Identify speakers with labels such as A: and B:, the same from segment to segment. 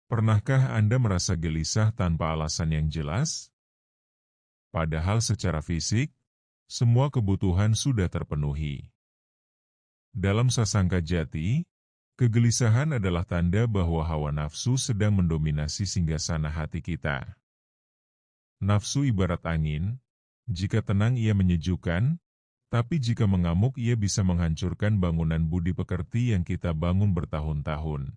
A: Pernahkah Anda merasa gelisah tanpa alasan yang jelas? Padahal secara fisik, semua kebutuhan sudah terpenuhi. Dalam Sasangka Jati, kegelisahan adalah tanda bahwa hawa nafsu sedang mendominasi singgasana hati kita. Nafsu ibarat angin, jika tenang ia menyejukkan, tapi jika mengamuk ia bisa menghancurkan bangunan budi pekerti yang kita bangun bertahun-tahun.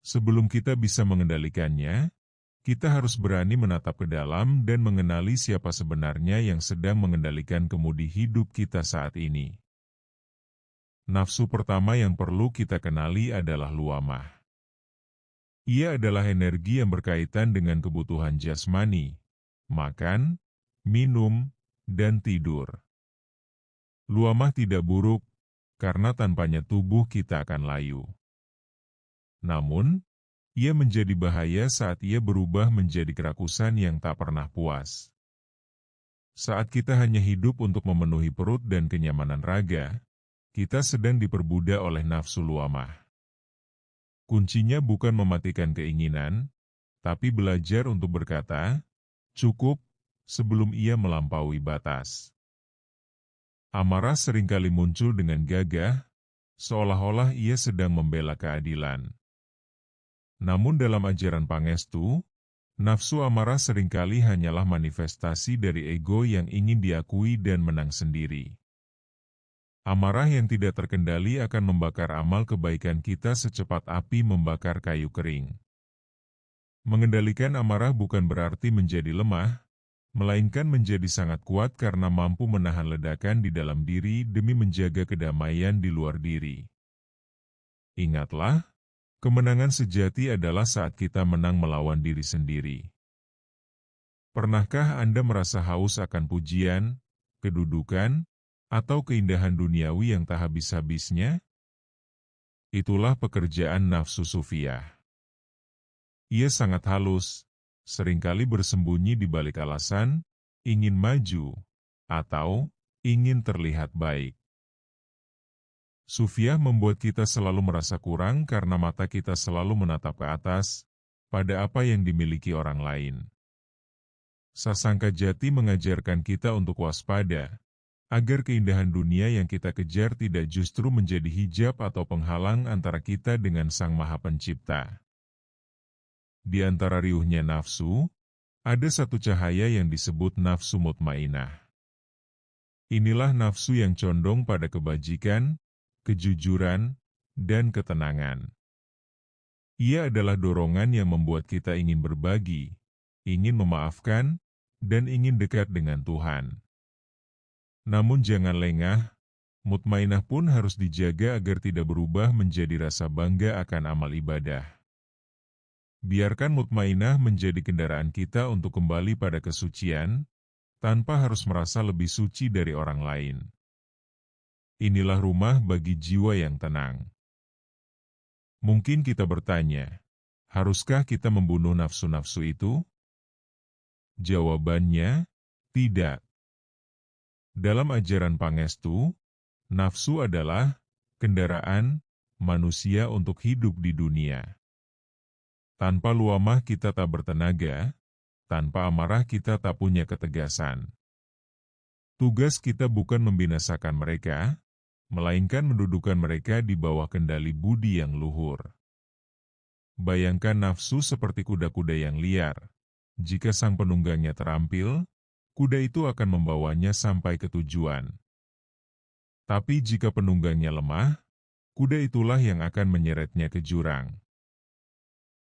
A: Sebelum kita bisa mengendalikannya, kita harus berani menatap ke dalam dan mengenali siapa sebenarnya yang sedang mengendalikan kemudi hidup kita saat ini. Nafsu pertama yang perlu kita kenali adalah luamah. Ia adalah energi yang berkaitan dengan kebutuhan jasmani, makan, minum, dan tidur. Luamah tidak buruk, karena tanpanya tubuh kita akan layu. Namun, ia menjadi bahaya saat ia berubah menjadi kerakusan yang tak pernah puas. Saat kita hanya hidup untuk memenuhi perut dan kenyamanan raga, kita sedang diperbudak oleh nafsu luamah. Kuncinya bukan mematikan keinginan, tapi belajar untuk berkata, "Cukup," sebelum ia melampaui batas. Amarah seringkali muncul dengan gagah, seolah-olah ia sedang membela keadilan. Namun dalam ajaran Pangestu, nafsu amarah seringkali hanyalah manifestasi dari ego yang ingin diakui dan menang sendiri. Amarah yang tidak terkendali akan membakar amal kebaikan kita secepat api membakar kayu kering. Mengendalikan amarah bukan berarti menjadi lemah, melainkan menjadi sangat kuat karena mampu menahan ledakan di dalam diri demi menjaga kedamaian di luar diri. Ingatlah, kemenangan sejati adalah saat kita menang melawan diri sendiri. Pernahkah Anda merasa haus akan pujian, kedudukan, atau keindahan duniawi yang tak habis-habisnya? Itulah pekerjaan nafsu sufiyah. Ia sangat halus, seringkali bersembunyi di balik alasan, ingin maju, atau ingin terlihat baik. Sufiyah membuat kita selalu merasa kurang karena mata kita selalu menatap ke atas, pada apa yang dimiliki orang lain. Sasangka Jati mengajarkan kita untuk waspada, agar keindahan dunia yang kita kejar tidak justru menjadi hijab atau penghalang antara kita dengan Sang Maha Pencipta. Di antara riuhnya nafsu, ada satu cahaya yang disebut nafsu mutmainah. Inilah nafsu yang condong pada kebajikan, kejujuran, dan ketenangan. Ia adalah dorongan yang membuat kita ingin berbagi, ingin memaafkan, dan ingin dekat dengan Tuhan. Namun jangan lengah, mutmainah pun harus dijaga agar tidak berubah menjadi rasa bangga akan amal ibadah. Biarkan mutmainah menjadi kendaraan kita untuk kembali pada kesucian, tanpa harus merasa lebih suci dari orang lain. Inilah rumah bagi jiwa yang tenang. Mungkin kita bertanya, haruskah kita membunuh nafsu-nafsu itu? Jawabannya, tidak. Dalam ajaran Pangestu, nafsu adalah kendaraan manusia untuk hidup di dunia. Tanpa luamah kita tak bertenaga, tanpa amarah kita tak punya ketegasan. Tugas kita bukan membinasakan mereka, melainkan mendudukan mereka di bawah kendali budi yang luhur. Bayangkan nafsu seperti kuda-kuda yang liar. Jika sang penunggangnya terampil, kuda itu akan membawanya sampai ke tujuan. Tapi jika penunggangnya lemah, kuda itulah yang akan menyeretnya ke jurang.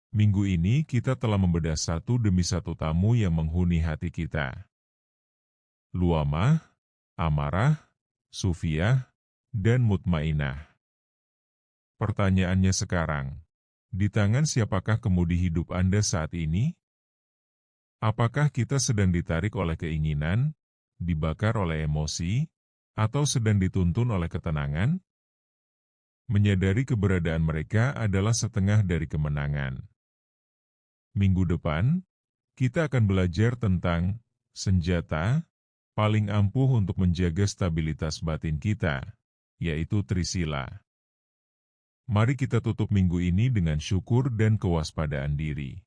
A: Minggu ini kita telah membedah satu demi satu tamu yang menghuni hati kita. Luamah, amarah, sufiyah, dan mutmainah. Pertanyaannya sekarang, di tangan siapakah kemudi hidup Anda saat ini? Apakah kita sedang ditarik oleh keinginan, dibakar oleh emosi, atau sedang dituntun oleh ketenangan? Menyadari keberadaan mereka adalah setengah dari kemenangan. Minggu depan, kita akan belajar tentang senjata paling ampuh untuk menjaga stabilitas batin kita, yaitu Trisila. Mari kita tutup minggu ini dengan syukur dan kewaspadaan diri.